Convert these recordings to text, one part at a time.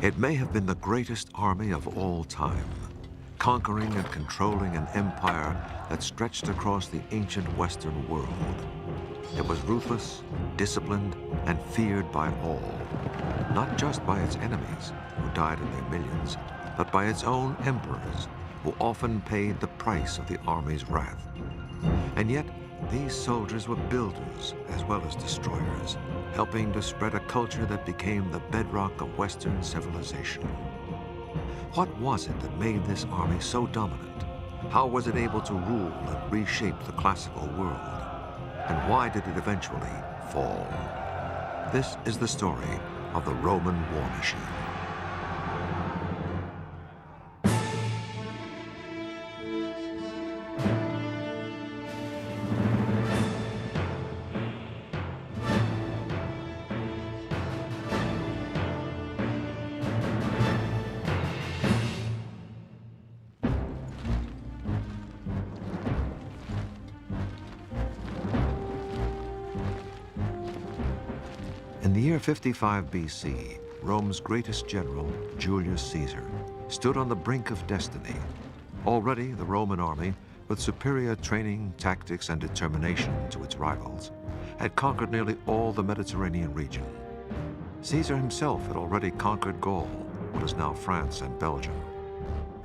It may have been the greatest army of all time, conquering and controlling an empire that stretched across the ancient Western world. It was ruthless, disciplined, and feared by all, not just by its enemies, who died in their millions, but by its own emperors, who often paid the price of the army's wrath. And yet, these soldiers were builders as well as destroyers, helping to spread a culture that became the bedrock of Western civilization. What was it that made this army so dominant? How was it able to rule and reshape the classical world? And why did it eventually fall? This is the story of the Roman war machine. In the year 55 BC, Rome's greatest general, Julius Caesar, stood on the brink of destiny. Already, the Roman army, with superior training, tactics, and determination to its rivals, had conquered nearly all the Mediterranean region. Caesar himself had already conquered Gaul, what is now France and Belgium.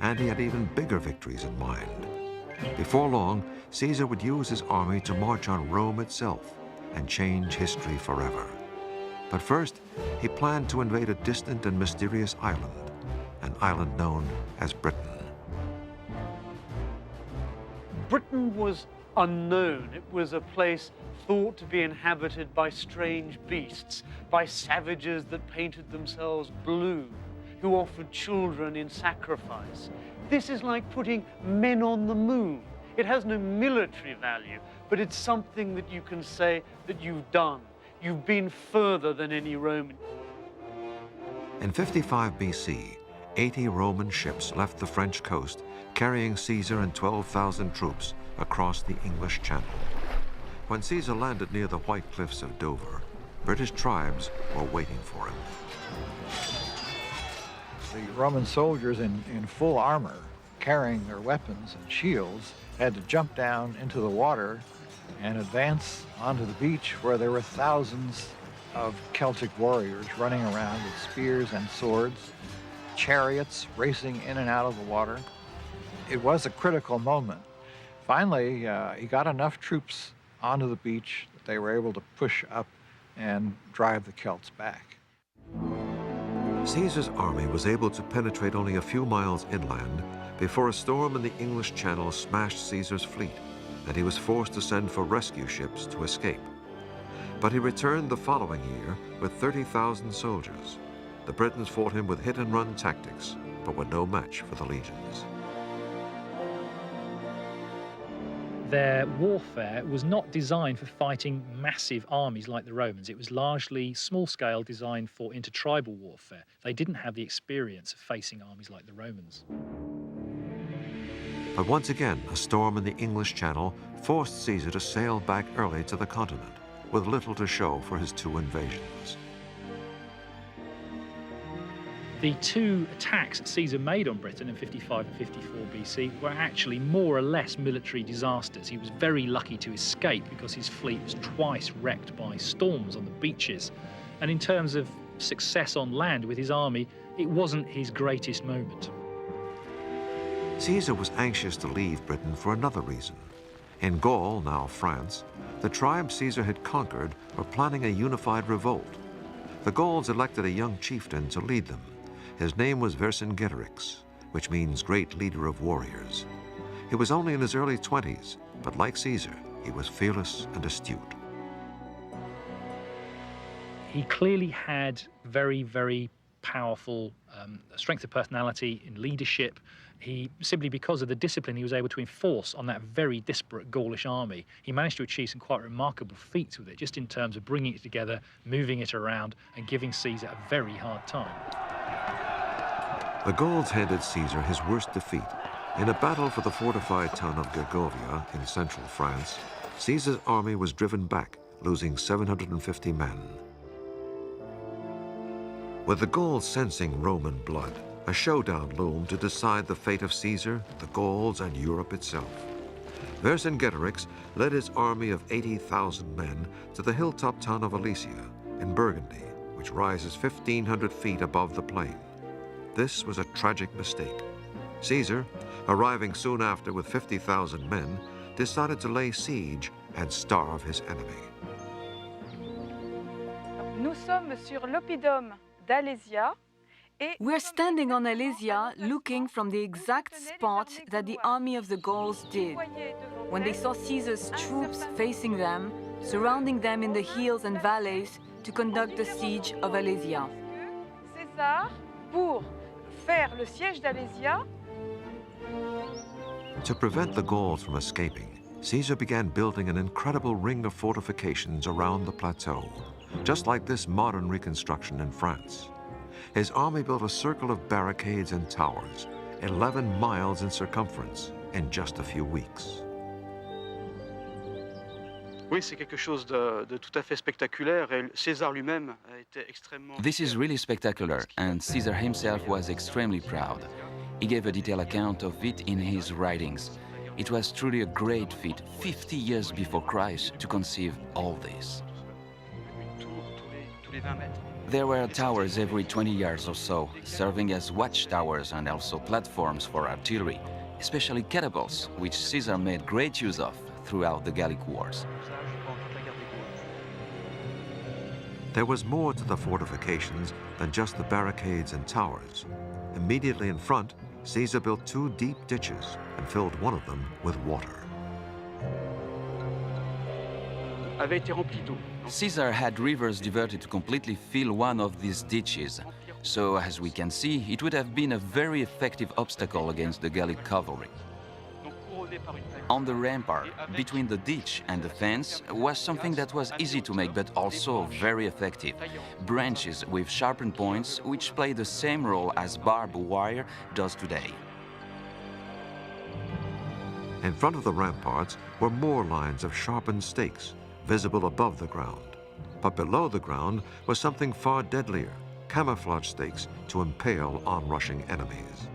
And he had even bigger victories in mind. Before long, Caesar would use his army to march on Rome itself and change history forever. But first, he planned to invade a distant and mysterious island, an island known as Britain. Britain was unknown. It was a place thought to be inhabited by strange beasts, by savages that painted themselves blue, who offered children in sacrifice. This is like putting men on the moon. It has no military value, but it's something that you can say that you've done. You've been further than any Roman. In 55 BC, 80 Roman ships left the French coast, carrying Caesar and 12,000 troops across the English Channel. When Caesar landed near the White Cliffs of Dover, British tribes were waiting for him. The Roman soldiers in full armor, carrying their weapons and shields, had to jump down into the water and advance onto the beach where there were thousands of Celtic warriors running around with spears and swords, chariots racing in and out of the water. It was a critical moment. Finally, he got enough troops onto the beach that they were able to push up and drive the Celts back. Caesar's army was able to penetrate only a few miles inland before a storm in the English Channel smashed Caesar's fleet, and he was forced to send for rescue ships to escape. But he returned the following year with 30,000 soldiers. The Britons fought him with hit-and-run tactics, but were no match for the legions. Their warfare was not designed for fighting massive armies like the Romans. It was largely small-scale, designed for intertribal warfare. They didn't have the experience of facing armies like the Romans. But once again, a storm in the English Channel forced Caesar to sail back early to the continent, with little to show for his two invasions. The two attacks that Caesar made on Britain in 55 and 54 BC were actually more or less military disasters. He was very lucky to escape because his fleet was twice wrecked by storms on the beaches. And in terms of success on land with his army, it wasn't his greatest moment. Caesar was anxious to leave Britain for another reason. In Gaul, now France, the tribes Caesar had conquered were planning a unified revolt. The Gauls elected a young chieftain to lead them. His name was Vercingetorix, which means great leader of warriors. He was only in his early 20s, but like Caesar, he was fearless and astute. He clearly had very, very powerful strength of personality in leadership. He, simply because of the discipline he was able to enforce on that very disparate Gaulish army, he managed to achieve some quite remarkable feats with it, just in terms of bringing it together, moving it around, and giving Caesar a very hard time. The Gauls handed Caesar his worst defeat. In a battle for the fortified town of Gergovia in central France, Caesar's army was driven back, losing 750 men. With the Gauls sensing Roman blood, a showdown loomed to decide the fate of Caesar, the Gauls, and Europe itself. Vercingetorix led his army of 80,000 men to the hilltop town of Alesia in Burgundy, which rises 1,500 feet above the plain. This was a tragic mistake. Caesar, arriving soon after with 50,000 men, decided to lay siege and starve his enemy. Nous sommes sur l'oppidum d'Alésia. We're standing on Alesia looking from the exact spot that the army of the Gauls did. When they saw Caesar's troops facing them, surrounding them in the hills and valleys to conduct the siege of Alesia. César, pour faire le siège d'Alésia, to prevent the Gauls from escaping, Caesar began building an incredible ring of fortifications around the plateau, just like this modern reconstruction in France. His army built a circle of barricades and towers, 11 miles in circumference, in just a few weeks. Oui, c'est quelque chose de tout à fait spectaculaire et César lui-même a été extrêmement... This is really spectacular, and Caesar himself was extremely proud. He gave a detailed account of it in his writings. It was truly a great feat, 50 years before Christ, to conceive all this. There were towers every 20 yards or so, serving as watchtowers and also platforms for artillery, especially catapults, which Caesar made great use of throughout the Gallic Wars. There was more to the fortifications than just the barricades and towers. Immediately in front, Caesar built 2 deep ditches and filled one of them with water. Caesar had rivers diverted to completely fill one of these ditches. So, as we can see, it would have been a very effective obstacle against the Gallic cavalry. On the rampart, between the ditch and the fence, was something that was easy to make but also very effective. Branches with sharpened points, which play the same role as barbed wire does today. In front of the ramparts were more lines of sharpened stakes, visible above the ground. But below the ground was something far deadlier, camouflage stakes to impale onrushing enemies.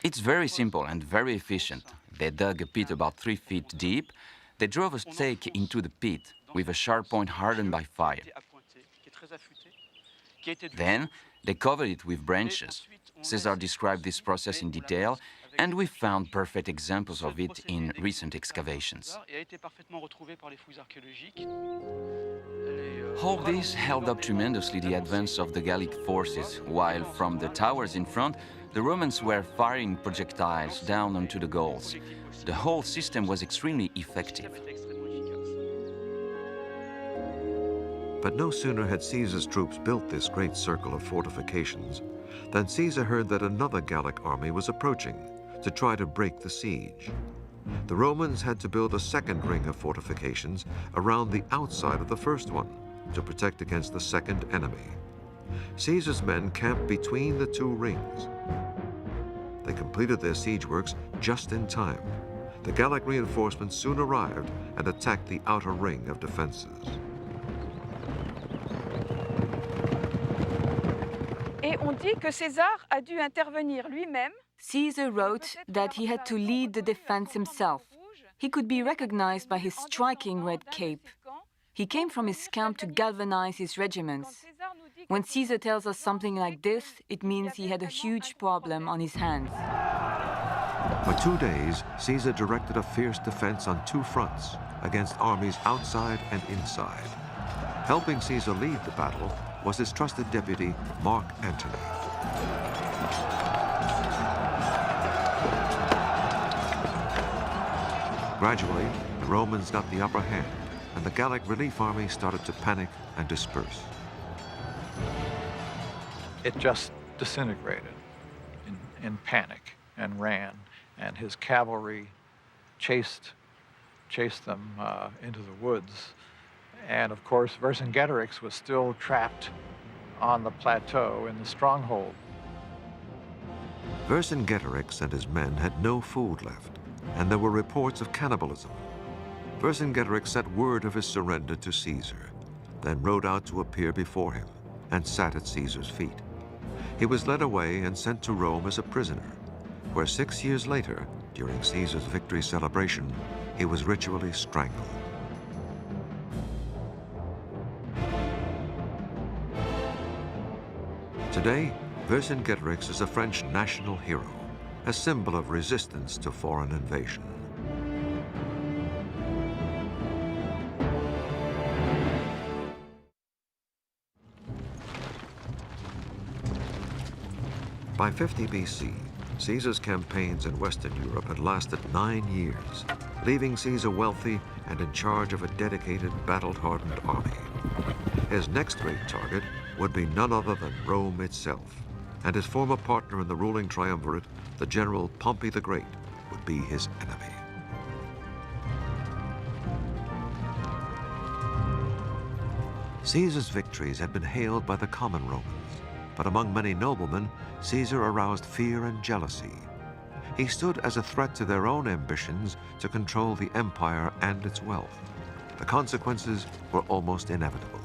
It's very simple and very efficient. They dug a pit about 3 feet deep. They drove a stake into the pit with a sharp point hardened by fire. Then they covered it with branches. Caesar described this process in detail, and we found perfect examples of it in recent excavations. All this held up tremendously the advance of the Gallic forces, while from the towers in front, the Romans were firing projectiles down onto the Gauls. The whole system was extremely effective. But no sooner had Caesar's troops built this great circle of fortifications than Caesar heard that another Gallic army was approaching to try to break the siege. The Romans had to build a second ring of fortifications around the outside of the first one to protect against the second enemy. Caesar's men camped between the 2 rings. They completed their siege works just in time. The Gallic reinforcements soon arrived and attacked the outer ring of defenses. et on dit que César a dû intervenir lui-même. Caesar wrote that he had to lead the defense himself. He could be recognized by his striking red cape. He came from his camp to galvanize his regiments. When Caesar tells us something like this, it means he had a huge problem on his hands. For 2 days, Caesar directed a fierce defense on 2 fronts against armies outside and inside. Helping Caesar lead the battle was his trusted deputy, Mark Antony. Gradually, the Romans got the upper hand, and the Gallic relief army started to panic and disperse. It just disintegrated in panic and ran, and his cavalry chased them into the woods. And of course, Vercingetorix was still trapped on the plateau in the stronghold. Vercingetorix and his men had no food left, and there were reports of cannibalism. Vercingetorix sent word of his surrender to Caesar, then rode out to appear before him and sat at Caesar's feet. He was led away and sent to Rome as a prisoner, where 6 years later, during Caesar's victory celebration, he was ritually strangled. Today, Vercingetorix is a French national hero, a symbol of resistance to foreign invasion. By 50 BC, Caesar's campaigns in Western Europe had lasted 9 years, leaving Caesar wealthy and in charge of a dedicated, battle-hardened army. His next great target would be none other than Rome itself, and his former partner in the ruling triumvirate, the general Pompey the Great, would be his enemy. Caesar's victories had been hailed by the common Romans, but among many noblemen, Caesar aroused fear and jealousy. He stood as a threat to their own ambitions to control the empire and its wealth. The consequences were almost inevitable.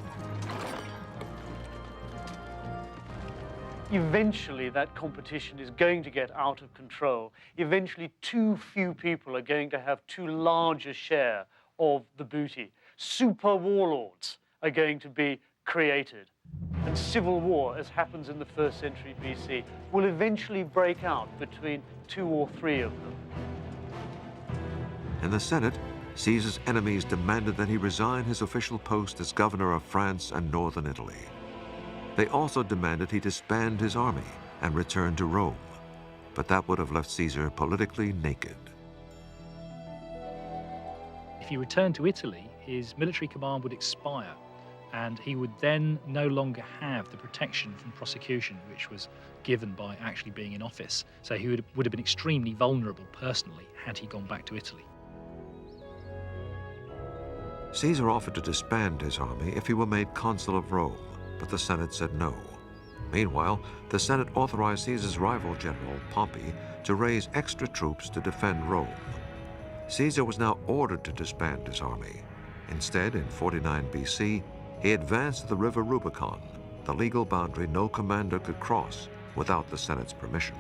Eventually, that competition is going to get out of control. Eventually, too few people are going to have too large a share of the booty. Super warlords are going to be created. And civil war, as happens in the 1st century BC, will eventually break out between 2 or 3 of them. In the Senate, Caesar's enemies demanded that he resign his official post as governor of France and northern Italy. They also demanded he disband his army and return to Rome, but that would have left Caesar politically naked. If he returned to Italy, his military command would expire, and he would then no longer have the protection from prosecution which was given by actually being in office. So he would have been extremely vulnerable personally had he gone back to Italy. Caesar offered to disband his army if he were made consul of Rome, but the Senate said no. Meanwhile, the Senate authorized Caesar's rival general, Pompey, to raise extra troops to defend Rome. Caesar was now ordered to disband his army. Instead, in 49 BC, he advanced to the river Rubicon, the legal boundary no commander could cross without the Senate's permission.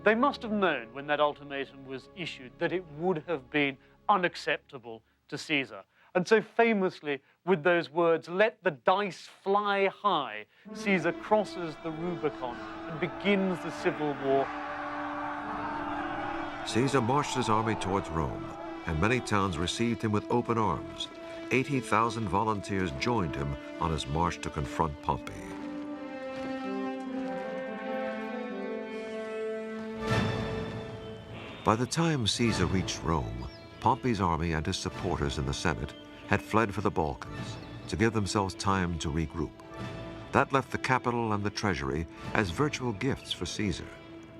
They must have known when that ultimatum was issued that it would have been unacceptable to Caesar. And so famously, with those words, "Let the dice fly high," Caesar crosses the Rubicon and begins the civil war. Caesar marched his army towards Rome, and many towns received him with open arms. 80,000 volunteers joined him on his march to confront Pompey. By the time Caesar reached Rome, Pompey's army and his supporters in the Senate had fled for the Balkans to give themselves time to regroup. That left the capital and the treasury as virtual gifts for Caesar.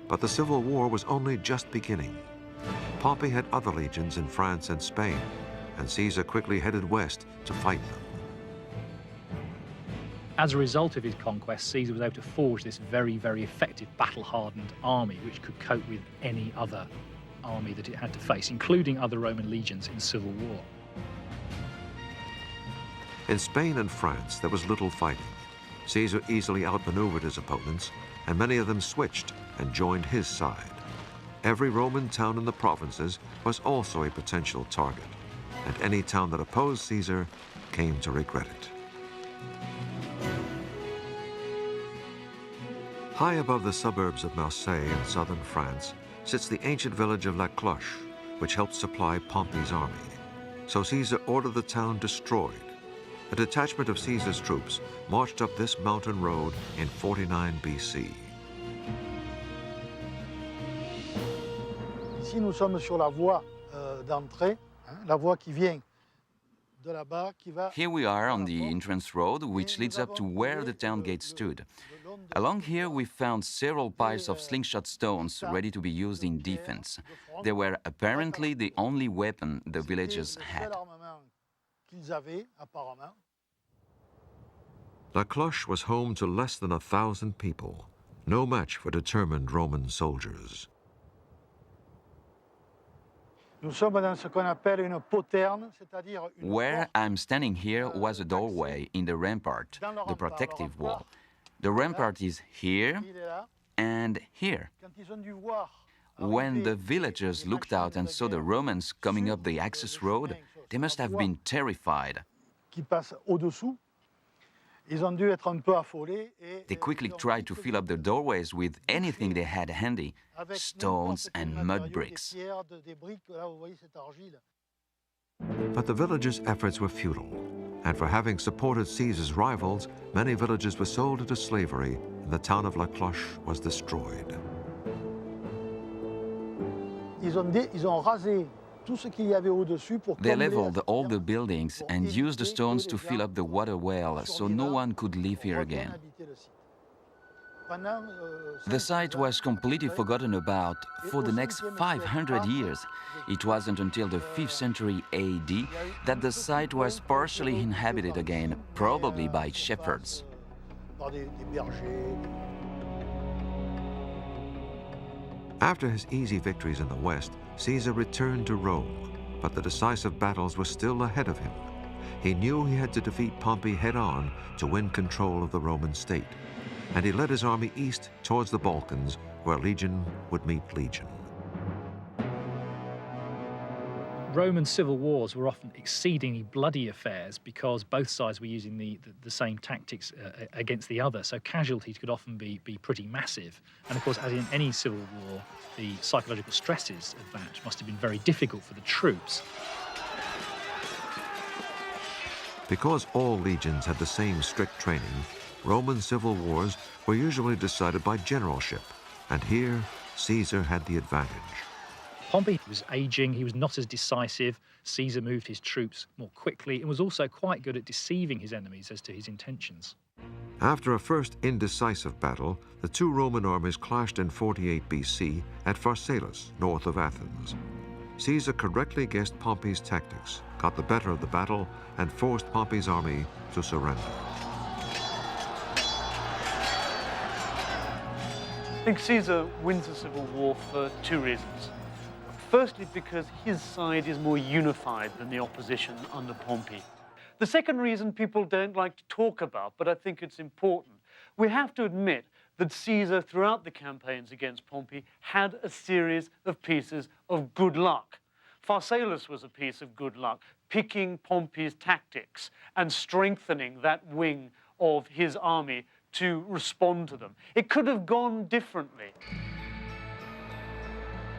But the civil war was only just beginning. Pompey had other legions in France and Spain, and Caesar quickly headed west to fight them. As a result of his conquest, Caesar was able to forge this very, very effective battle-hardened army which could cope with any other army that it had to face, including other Roman legions in civil war. In Spain and France, there was little fighting. Caesar easily outmaneuvered his opponents, and many of them switched and joined his side. Every Roman town in the provinces was also a potential target, and any town that opposed Caesar came to regret it. High above the suburbs of Marseille in southern France sits the ancient village of La Cloche, which helped supply Pompey's army. So Caesar ordered the town destroyed. A detachment of Caesar's troops marched up this mountain road in 49 BC. Ici, nous sommes sur la voie d'entrée, la voie qui vient de là-bas, qui va... Here we are on the entrance road, which leads up to where the town gate stood. Along here, we found several piles of slingshot stones ready to be used in defense. They were apparently the only weapon the villagers had. La Cloche was home to less than 1,000 people, no match for determined Roman soldiers. Nous sommes dans ce qu'on appelle une poterne, c'est-à-dire une Where porte. I'm standing here was a doorway in the rampart, the protective wall. The rampart is here Il est là. and here. Quand ils ont dû voir When the villagers looked out and saw the Romans coming up the access road, they must have been terrified. qui passent au-dessous, ils ont dû être un peu affolés et They quickly tried to fill up the doorways with anything they had handy, avec stones n'importe quel and matériau, mud des bricks. pierres, des briques. Là, vous voyez cette argile. But the villagers' efforts were futile, and for having supported Caesar's rivals, many villages were sold into slavery, and the town of La Cloche was destroyed. Ils ont rasé tout ce qu'il y avait au-dessus pour They combler leveled la all the citerne, buildings pour and used the éviter stones que to les fill gens up the water well so no one could live here reviennent again. habiter le site. Pendant, The site was completely forgotten about for the next 500 years. It wasn't until the 5th century AD that the site was partially inhabited again, probably by shepherds. Par des bergers. After his easy victories in the west, Caesar returned to Rome, but the decisive battles were still ahead of him. He knew he had to defeat Pompey head-on to win control of the Roman state, and he led his army east towards the Balkans, where legion would meet legion. Roman civil wars were often exceedingly bloody affairs because both sides were using the same tactics against the other, so casualties could often be pretty massive. And of course, as in any civil war, the psychological stresses of that must have been very difficult for the troops. Because all legions had the same strict training, Roman civil wars were usually decided by generalship, and here Caesar had the advantage. Pompey was aging, he was not as decisive. Caesar moved his troops more quickly and was also quite good at deceiving his enemies as to his intentions. After a first indecisive battle, the two Roman armies clashed in 48 BC at Pharsalus, north of Athens. Caesar correctly guessed Pompey's tactics, got the better of the battle, and forced Pompey's army to surrender. I think Caesar wins the civil war for two reasons. Firstly, because his side is more unified than the opposition under Pompey. The second reason people don't like to talk about, but I think it's important, we have to admit that Caesar, throughout the campaigns against Pompey, had a series of pieces of good luck. Pharsalus was a piece of good luck, picking Pompey's tactics and strengthening that wing of his army to respond to them. It could have gone differently.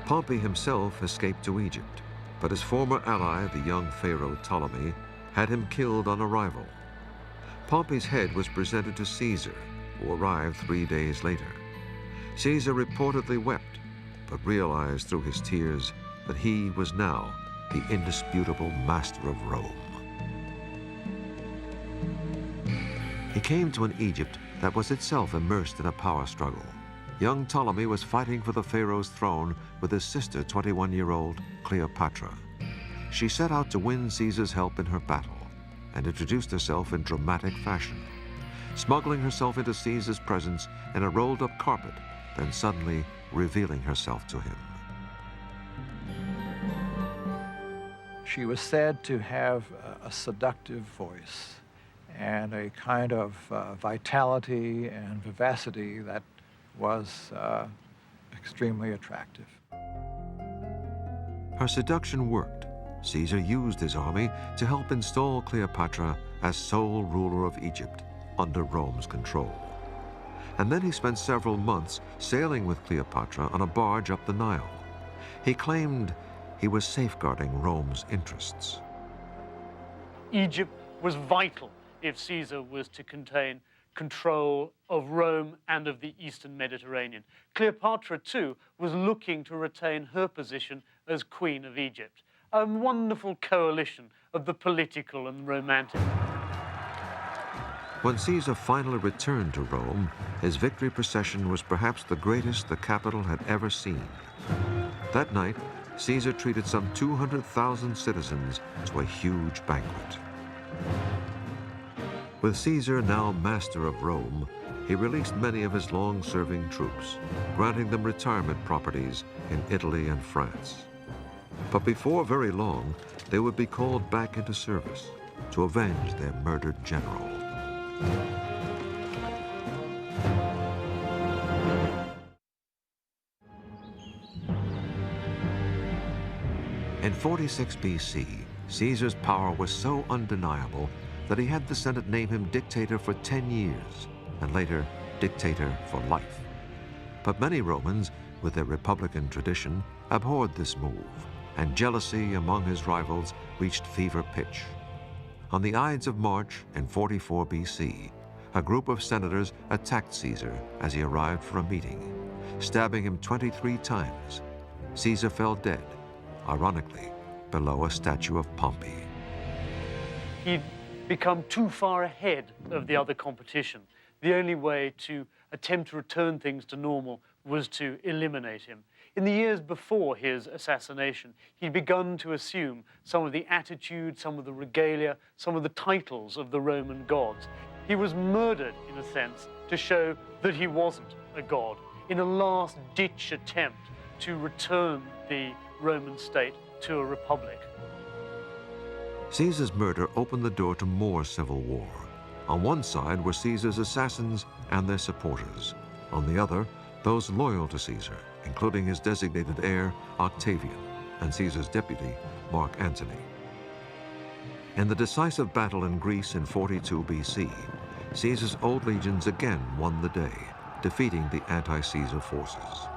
Pompey himself escaped to Egypt, but his former ally, the young pharaoh Ptolemy, had him killed on arrival. Pompey's head was presented to Caesar, who arrived 3 days later. Caesar reportedly wept, but realized through his tears that he was now the indisputable master of Rome. He came to an Egypt that was itself immersed in a power struggle. Young Ptolemy was fighting for the pharaoh's throne with his sister, 21-year-old Cleopatra. She set out to win Caesar's help in her battle and introduced herself in dramatic fashion, smuggling herself into Caesar's presence in a rolled-up carpet, then suddenly revealing herself to him. She was said to have a seductive voice and a kind of vitality and vivacity that was extremely attractive. Her seduction worked. Caesar used his army to help install Cleopatra as sole ruler of Egypt under Rome's control. And then he spent several months sailing with Cleopatra on a barge up the Nile. He claimed he was safeguarding Rome's interests. Egypt was vital if Caesar was to contain control of Rome and of the Eastern Mediterranean. Cleopatra, too, was looking to retain her position as Queen of Egypt. A wonderful coalition of the political and romantic. When Caesar finally returned to Rome, his victory procession was perhaps the greatest the capital had ever seen. That night, Caesar treated some 200,000 citizens to a huge banquet. With Caesar now master of Rome, he released many of his long-serving troops, granting them retirement properties in Italy and France. But before very long, they would be called back into service to avenge their murdered general. In 46 BC, Caesar's power was so undeniable that he had the Senate name him dictator for 10 years, and later dictator for life. But many Romans, with their republican tradition, abhorred this move, and jealousy among his rivals reached fever pitch. On the Ides of March in 44 BC, a group of senators attacked Caesar as he arrived for a meeting, stabbing him 23 times. Caesar fell dead, ironically, below a statue of Pompey. He'd become too far ahead of the other competition. The only way to attempt to return things to normal was to eliminate him. In the years before his assassination, he'd begun to assume some of the attitude, some of the regalia, some of the titles of the Roman gods. He was murdered, in a sense, to show that he wasn't a god, in a last-ditch attempt to return the Roman state to a republic. Caesar's murder opened the door to more civil war. On one side were Caesar's assassins and their supporters. On the other, those loyal to Caesar, including his designated heir, Octavian, and Caesar's deputy, Mark Antony. In the decisive battle in Greece in 42 BC, Caesar's old legions again won the day, defeating the anti-Caesar forces.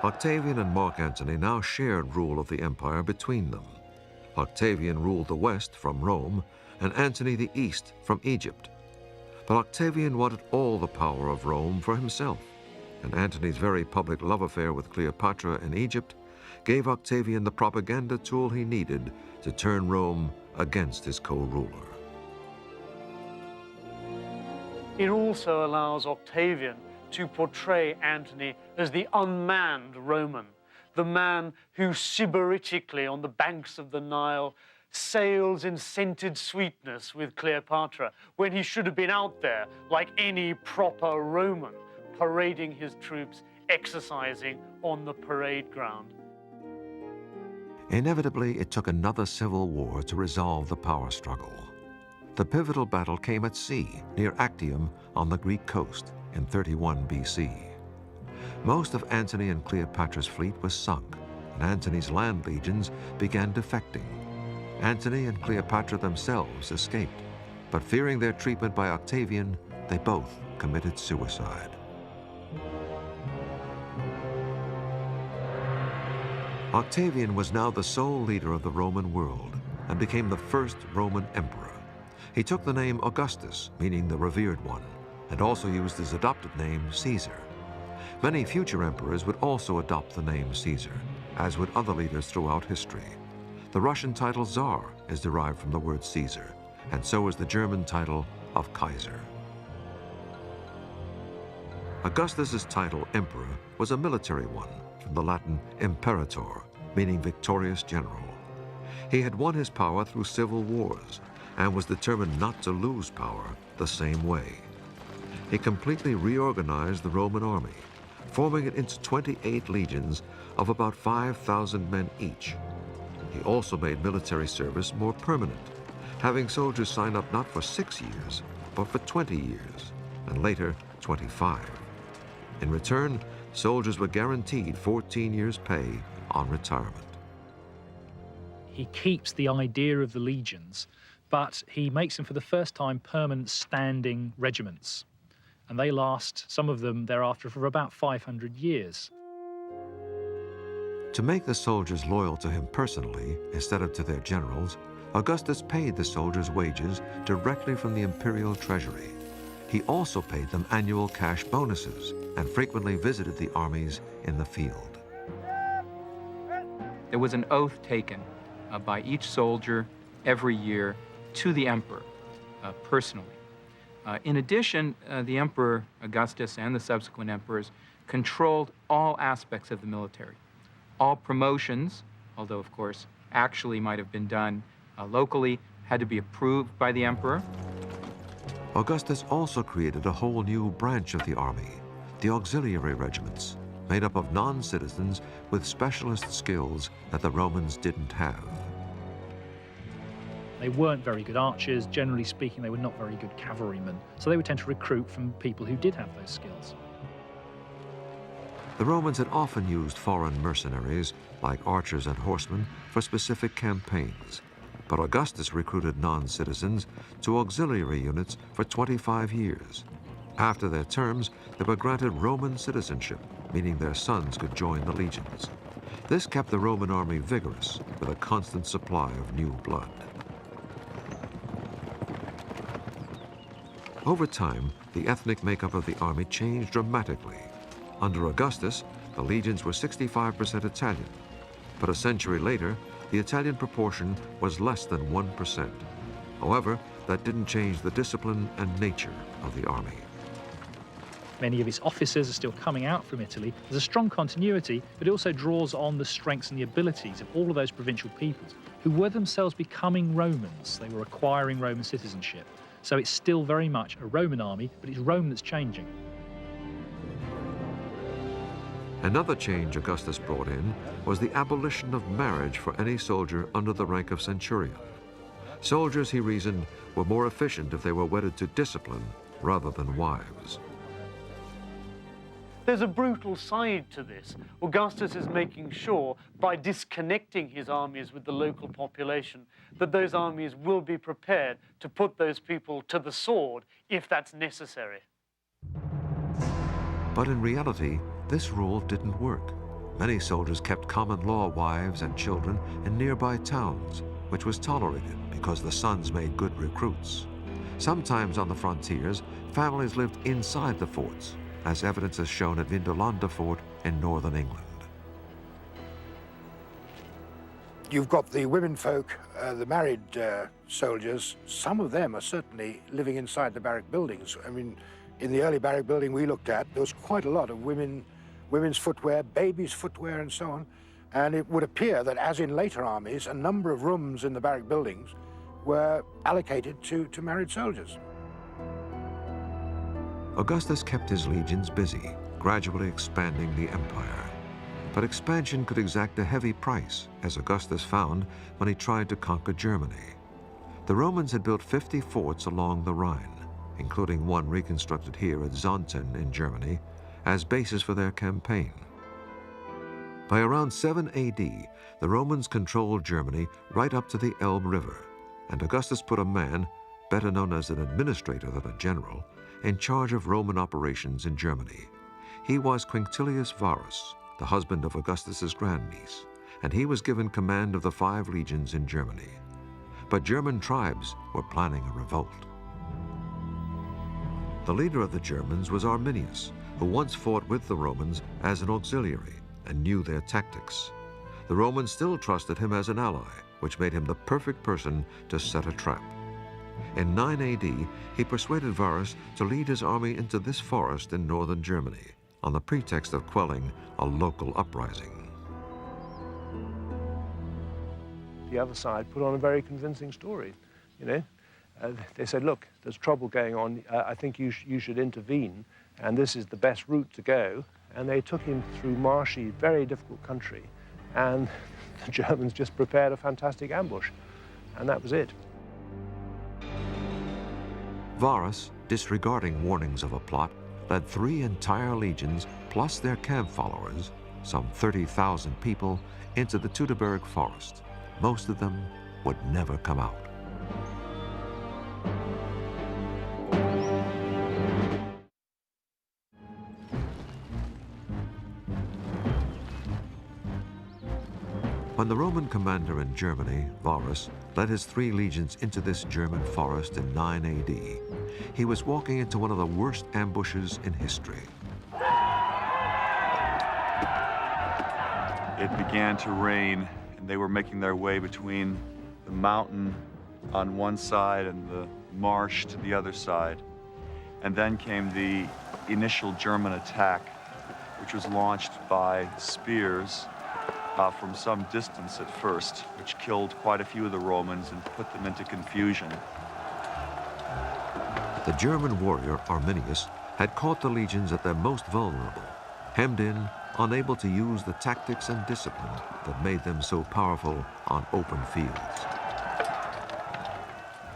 Octavian and Mark Antony now shared rule of the empire between them. Octavian ruled the west from Rome, and Antony the east from Egypt. But Octavian wanted all the power of Rome for himself, and Antony's very public love affair with Cleopatra in Egypt gave Octavian the propaganda tool he needed to turn Rome against his co-ruler. It also allows Octavian to portray Antony as the unmanned Roman, the man who sybaritically on the banks of the Nile sails in scented sweetness with Cleopatra, when he should have been out there like any proper Roman, parading his troops, exercising on the parade ground. Inevitably, it took another civil war to resolve the power struggle. The pivotal battle came at sea, near Actium on the Greek coast in 31 BC. Most of Antony and Cleopatra's fleet was sunk, and Antony's land legions began defecting. Antony and Cleopatra themselves escaped, but fearing their treatment by Octavian, they both committed suicide. Octavian was now the sole leader of the Roman world and became the first Roman emperor. He took the name Augustus, meaning the revered one, and also used his adopted name Caesar. Many future emperors would also adopt the name Caesar, as would other leaders throughout history. The Russian title Tsar is derived from the word Caesar, and so is the German title of Kaiser. Augustus's title, emperor, was a military one, from the Latin imperator, meaning victorious general. He had won his power through civil wars and was determined not to lose power the same way. He completely reorganized the Roman army, forming it into 28 legions of about 5,000 men each. He also made military service more permanent, having soldiers sign up not for 6 years, but for 20 years, and later 25. In return, soldiers were guaranteed 14 years' pay on retirement. He keeps the idea of the legions, but he makes them for the first time permanent standing regiments. And they last, some of them thereafter, for about 500 years. To make the soldiers loyal to him personally, instead of to their generals, Augustus paid the soldiers' wages directly from the imperial treasury. He also paid them annual cash bonuses and frequently visited the armies in the field. There was an oath taken by each soldier every year to the emperor personally. In addition, the Emperor Augustus and the subsequent emperors controlled all aspects of the military. All promotions, although of course actually might have been done locally, had to be approved by the emperor. Augustus also created a whole new branch of the army, the auxiliary regiments, made up of non-citizens with specialist skills that the Romans didn't have. They weren't very good archers. Generally speaking, they were not very good cavalrymen. So they would tend to recruit from people who did have those skills. The Romans had often used foreign mercenaries, like archers and horsemen, for specific campaigns. But Augustus recruited non-citizens to auxiliary units for 25 years. After their terms, they were granted Roman citizenship, meaning their sons could join the legions. This kept the Roman army vigorous, with a constant supply of new blood. Over time, the ethnic makeup of the army changed dramatically. Under Augustus, the legions were 65% Italian, but a century later, the Italian proportion was less than 1%. However, that didn't change the discipline and nature of the army. Many of its officers are still coming out from Italy. There's a strong continuity, but it also draws on the strengths and the abilities of all of those provincial peoples who were themselves becoming Romans. They were acquiring Roman citizenship. So it's still very much a Roman army, but it's Rome that's changing. Another change Augustus brought in was the abolition of marriage for any soldier under the rank of centurion. Soldiers, he reasoned, were more efficient if they were wedded to discipline rather than wives. There's a brutal side to this. Augustus is making sure, by disconnecting his armies with the local population, that those armies will be prepared to put those people to the sword if that's necessary. But in reality, this rule didn't work. Many soldiers kept common law wives and children in nearby towns, which was tolerated because the sons made good recruits. Sometimes on the frontiers, families lived inside the forts, as evidence is shown at Vindolanda Fort in northern England. You've got the women folk, the married soldiers. Some of them are certainly living inside the barrack buildings. I mean, in the early barrack building we looked at, there was quite a lot of women's footwear, babies' footwear, and so on. And it would appear that, as in later armies, a number of rooms in the barrack buildings were allocated to married soldiers. Augustus kept his legions busy, gradually expanding the empire. But expansion could exact a heavy price, as Augustus found when he tried to conquer Germany. The Romans had built 50 forts along the Rhine, including one reconstructed here at Xanten in Germany, as bases for their campaign. By around 7 AD, the Romans controlled Germany right up to the Elbe River, and Augustus put a man, better known as an administrator than a general, in charge of Roman operations in Germany. He was Quinctilius Varus, the husband of Augustus's grandniece, and he was given command of the 5 legions in Germany. But German tribes were planning a revolt. The leader of the Germans was Arminius, who once fought with the Romans as an auxiliary and knew their tactics. The Romans still trusted him as an ally, which made him the perfect person to set a trap. In 9 AD, he persuaded Varus to lead his army into this forest in northern Germany on the pretext of quelling a local uprising. The other side put on a very convincing story, you know. They said, look, there's trouble going on. I think you should intervene, and this is the best route to go. And they took him through marshy, very difficult country, and the Germans just prepared a fantastic ambush, and that was it. Varus, disregarding warnings of a plot, led 3 entire legions plus their camp followers, some 30,000 people, into the Teutoburg forest. Most of them would never come out. When the Roman commander in Germany, Varus, led his 3 legions into this German forest in 9 AD, he was walking into one of the worst ambushes in history. It began to rain, and they were making their way between the mountain on one side and the marsh to the other side. And then came the initial German attack, which was launched by spears from some distance at first, which killed quite a few of the Romans and put them into confusion. The German warrior Arminius had caught the legions at their most vulnerable, hemmed in, unable to use the tactics and discipline that made them so powerful on open fields.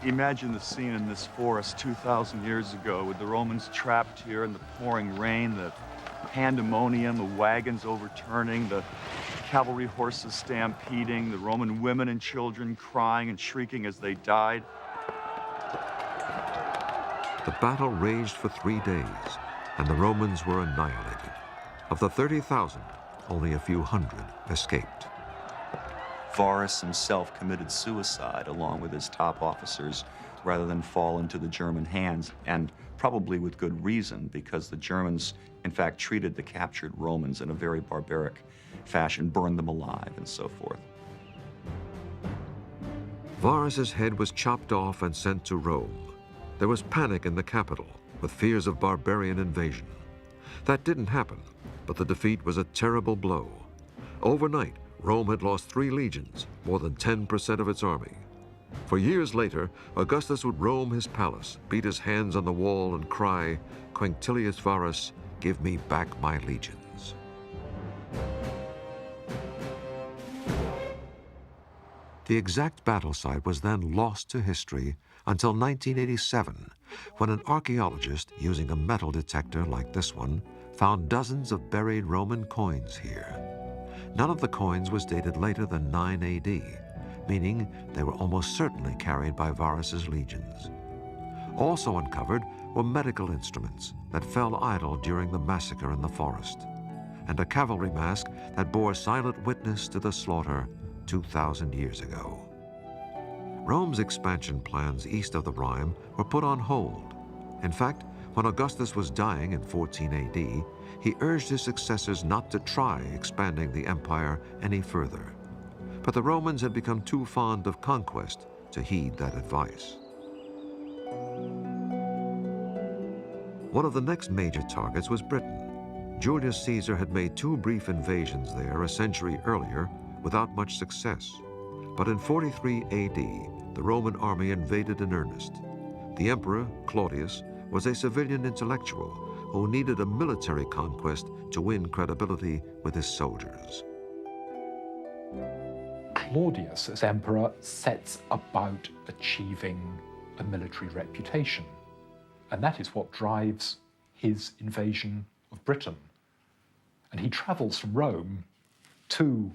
Imagine the scene in this forest 2,000 years ago with the Romans trapped here in the pouring rain, the pandemonium, the wagons overturning, the cavalry horses stampeding, the Roman women and children crying and shrieking as they died. The battle raged for 3 days, and the Romans were annihilated. Of the 30,000, only a few hundred escaped. Varus himself committed suicide along with his top officers rather than fall into the German hands, and probably with good reason, because the Germans, in fact, treated the captured Romans in a very barbaric fashion, burned them alive, and so forth. Varus's head was chopped off and sent to Rome. There was panic in the capital, with fears of barbarian invasion. That didn't happen, but the defeat was a terrible blow. Overnight, Rome had lost 3 legions, more than 10% of its army. For years later, Augustus would roam his palace, beat his hands on the wall, and cry, "Quinctilius Varus, give me back my legions." The exact battle site was then lost to history until 1987, when an archaeologist, using a metal detector like this one, found dozens of buried Roman coins here. None of the coins was dated later than 9 AD, meaning they were almost certainly carried by Varus's legions. Also uncovered were medical instruments that fell idle during the massacre in the forest, and a cavalry mask that bore silent witness to the slaughter 2,000 years ago. Rome's expansion plans east of the Rhine were put on hold. In fact, when Augustus was dying in 14 AD, he urged his successors not to try expanding the empire any further. But the Romans had become too fond of conquest to heed that advice. One of the next major targets was Britain. Julius Caesar had made 2 brief invasions there a century earlier without much success. But in 43 AD, the Roman army invaded in earnest. The emperor, Claudius, was a civilian intellectual who needed a military conquest to win credibility with his soldiers. Claudius, as emperor, sets about achieving a military reputation. And that is what drives his invasion of Britain. And he travels from Rome to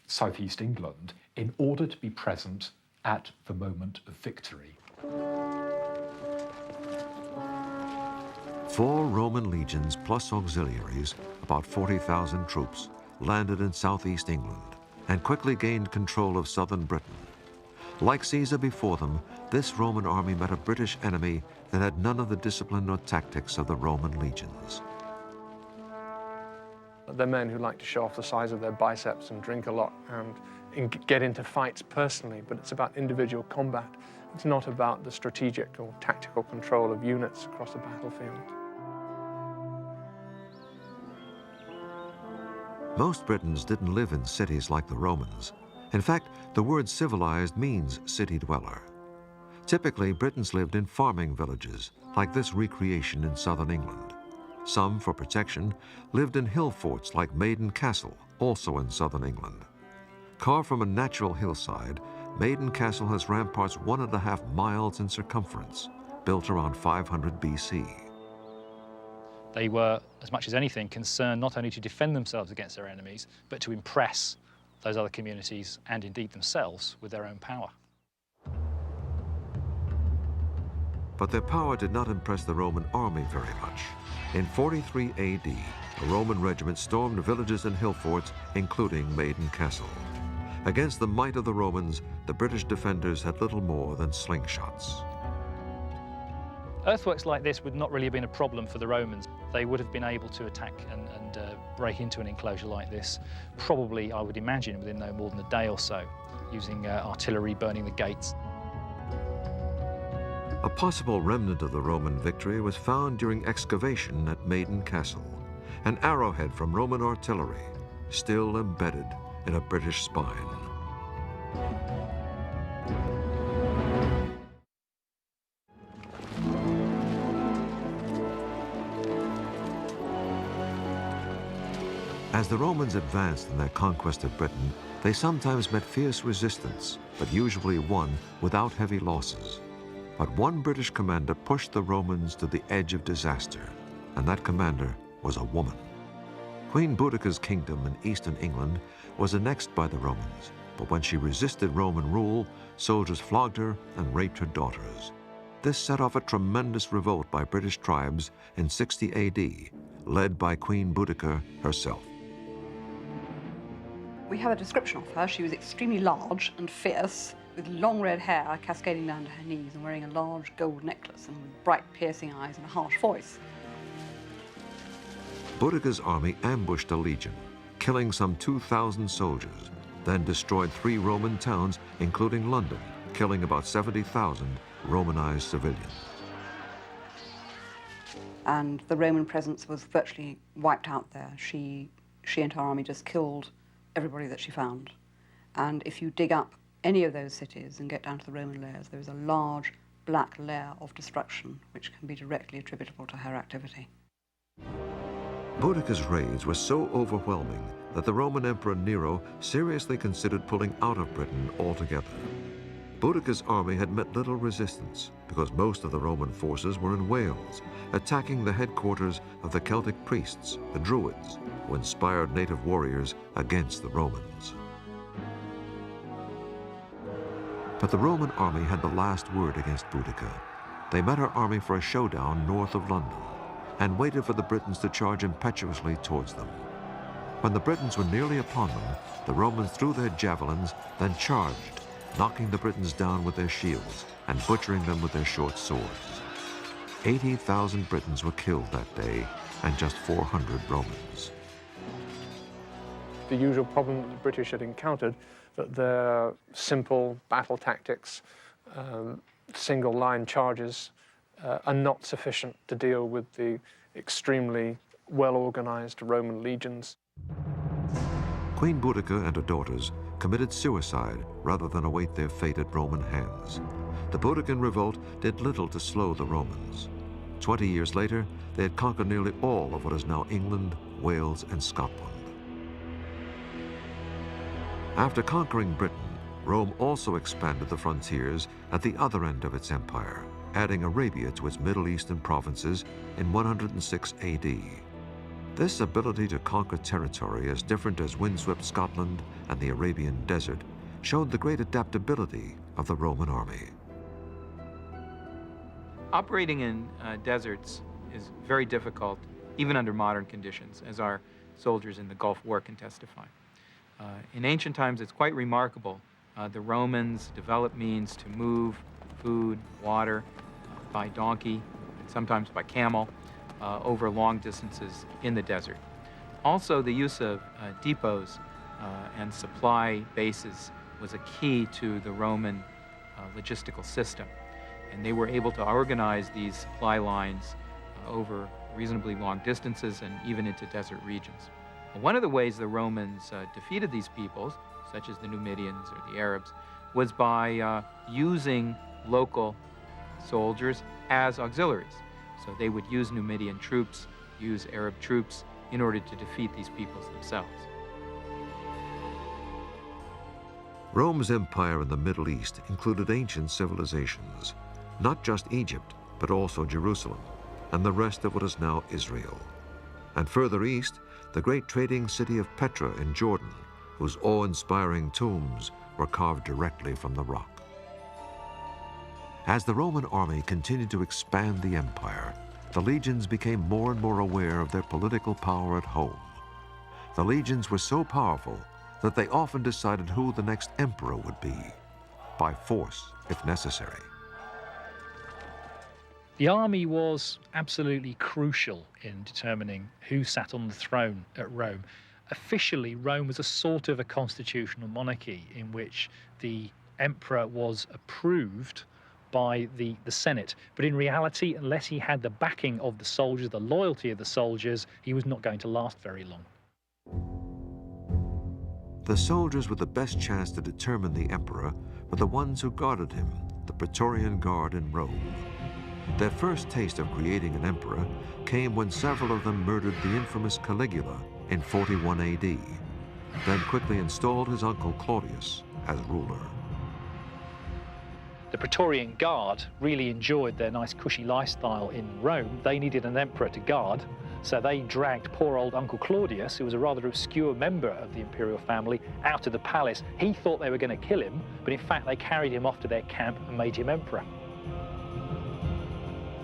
southeast England in order to be present at the moment of victory. 4 Roman legions plus auxiliaries, about 40,000 troops, landed in southeast England and quickly gained control of southern Britain. Like Caesar before them, this Roman army met a British enemy that had none of the discipline or tactics of the Roman legions. They're men who like to show off the size of their biceps and drink a lot and get into fights personally, but it's about individual combat. It's not about the strategic or tactical control of units across the battlefield. Most Britons didn't live in cities like the Romans. In fact, the word civilized means city dweller. Typically, Britons lived in farming villages, like this recreation in southern England. Some, for protection, lived in hill forts like Maiden Castle, also in southern England. Carved from a natural hillside, Maiden Castle has ramparts 1.5 miles in circumference, built around 500 BC. They were, as much as anything, concerned not only to defend themselves against their enemies, but to impress those other communities and indeed themselves with their own power. But their power did not impress the Roman army very much. In 43 AD, a Roman regiment stormed villages and hill forts, including Maiden Castle. Against the might of the Romans, the British defenders had little more than slingshots. Earthworks like this would not really have been a problem for the Romans. They would have been able to attack and break into an enclosure like this, probably, I would imagine, within no more than a day or so, using artillery burning the gates. A possible remnant of the Roman victory was found during excavation at Maiden Castle, an arrowhead from Roman artillery, still embedded in a British spine. As the Romans advanced in their conquest of Britain, they sometimes met fierce resistance, but usually won without heavy losses. But one British commander pushed the Romans to the edge of disaster, and that commander was a woman. Queen Boudicca's kingdom in eastern England was annexed by the Romans, but when she resisted Roman rule, soldiers flogged her and raped her daughters. This set off a tremendous revolt by British tribes in 60 AD, led by Queen Boudicca herself. We have a description of her. She was extremely large and fierce, with long red hair cascading down to her knees and wearing a large gold necklace and with bright piercing eyes and a harsh voice. Boudicca's army ambushed a legion, killing some 2,000 soldiers, then destroyed 3 Roman towns, including London, killing about 70,000 Romanized civilians. And the Roman presence was virtually wiped out there. She and her army just killed everybody that she found. And if you dig up any of those cities and get down to the Roman layers, there is a large black layer of destruction which can be directly attributable to her activity. Boudicca's raids were so overwhelming that the Roman Emperor Nero seriously considered pulling out of Britain altogether. Boudicca's army had met little resistance because most of the Roman forces were in Wales, attacking the headquarters of the Celtic priests, the Druids, who inspired native warriors against the Romans. But the Roman army had the last word against Boudicca. They met her army for a showdown north of London and waited for the Britons to charge impetuously towards them. When the Britons were nearly upon them, the Romans threw their javelins, then charged, knocking the Britons down with their shields and butchering them with their short swords. 80,000 Britons were killed that day, and just 400 Romans. The usual problem that the British had encountered, that their simple battle tactics, single-line charges, are not sufficient to deal with the extremely well-organized Roman legions. Queen Boudicca and her daughters committed suicide rather than await their fate at Roman hands. The Boudiccan revolt did little to slow the Romans. 20 years later, they had conquered nearly all of what is now England, Wales, and Scotland. After conquering Britain, Rome also expanded the frontiers at the other end of its empire, adding Arabia to its Middle Eastern provinces in 106 AD. This ability to conquer territory as different as windswept Scotland and the Arabian desert showed the great adaptability of the Roman army. Operating in deserts is very difficult, even under modern conditions, as our soldiers in the Gulf War can testify. In ancient times, it's quite remarkable. The Romans developed means to move food, water, by donkey, and sometimes by camel, over long distances in the desert. Also, the use of depots and supply bases was a key to the Roman logistical system. And they were able to organize these supply lines over reasonably long distances and even into desert regions. One of the ways the Romans defeated these peoples, such as the Numidians or the Arabs, was by using local soldiers as auxiliaries. So they would use Numidian troops, use Arab troops in order to defeat these peoples themselves. Rome's empire in the Middle East included ancient civilizations, not just Egypt, but also Jerusalem and the rest of what is now Israel. And further east, the great trading city of Petra in Jordan, whose awe-inspiring tombs were carved directly from the rock. As the Roman army continued to expand the empire, the legions became more and more aware of their political power at home. The legions were so powerful that they often decided who the next emperor would be, by force if necessary. The army was absolutely crucial in determining who sat on the throne at Rome. Officially, Rome was a sort of a constitutional monarchy in which the emperor was approved by the Senate. But in reality, unless he had the backing of the soldiers, the loyalty of the soldiers, he was not going to last very long. The soldiers with the best chance to determine the emperor were the ones who guarded him, the Praetorian Guard in Rome. Their first taste of creating an emperor came when several of them murdered the infamous Caligula in 41 AD, then quickly installed his uncle Claudius as ruler. The Praetorian Guard really enjoyed their nice cushy lifestyle in Rome. They needed an emperor to guard, so they dragged poor old Uncle Claudius, who was a rather obscure member of the imperial family, out of the palace. He thought they were going to kill him, but in fact they carried him off to their camp and made him emperor.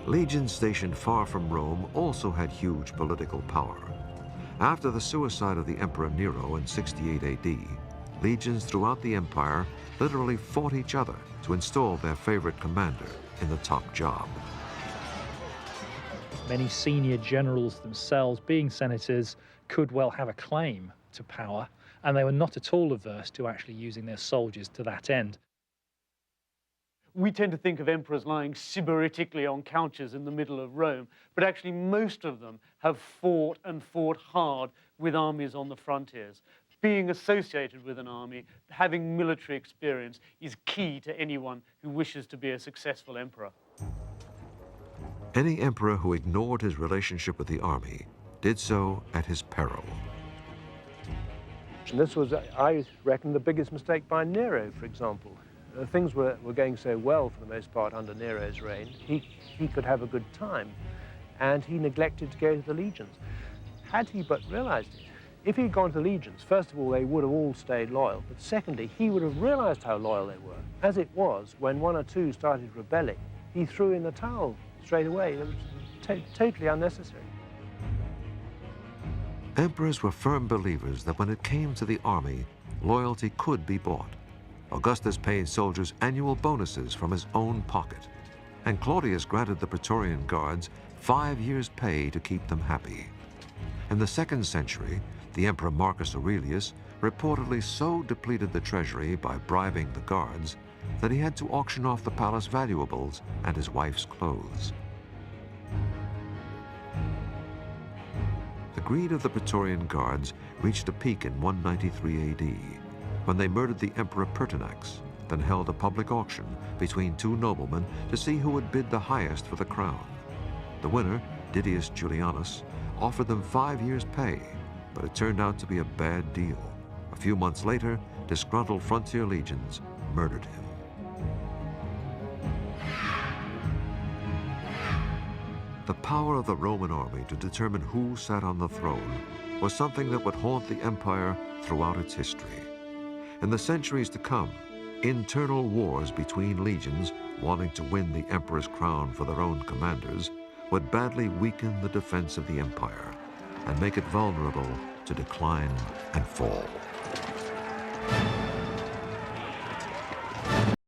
Legions stationed far from Rome also had huge political power. After the suicide of the Emperor Nero in 68 AD, legions throughout the empire literally fought each other to install their favorite commander in the top job. Many senior generals themselves, being senators, could well have a claim to power, and they were not at all averse to actually using their soldiers to that end. We tend to think of emperors lying sybaritically on couches in the middle of Rome, but actually most of them have fought and fought hard with armies on the frontiers. Being associated with an army, having military experience, is key to anyone who wishes to be a successful emperor. Any emperor who ignored his relationship with the army did so at his peril. And this was, I reckon, the biggest mistake by Nero, for example. Things were going so well for the most part under Nero's reign. He could have a good time, and he neglected to go to the legions. Had he but realized it, if he'd gone to the legions, first of all, they would have all stayed loyal, but secondly, he would have realized how loyal they were. As it was, when one or two started rebelling, he threw in the towel straight away. It was totally unnecessary. Emperors were firm believers that when it came to the army, loyalty could be bought. Augustus paid soldiers annual bonuses from his own pocket, and Claudius granted the Praetorian Guards 5 years' pay to keep them happy. In the 2nd century, the Emperor Marcus Aurelius reportedly so depleted the treasury by bribing the guards that he had to auction off the palace valuables and his wife's clothes. The greed of the Praetorian Guards reached a peak in 193 AD, when they murdered the Emperor Pertinax, then held a public auction between two noblemen to see who would bid the highest for the crown. The winner, Didius Julianus, offered them 5 years' pay, but it turned out to be a bad deal. A few months later, disgruntled frontier legions murdered him. The power of the Roman army to determine who sat on the throne was something that would haunt the empire throughout its history. In the centuries to come, internal wars between legions wanting to win the emperor's crown for their own commanders would badly weaken the defense of the empire and make it vulnerable to decline and fall.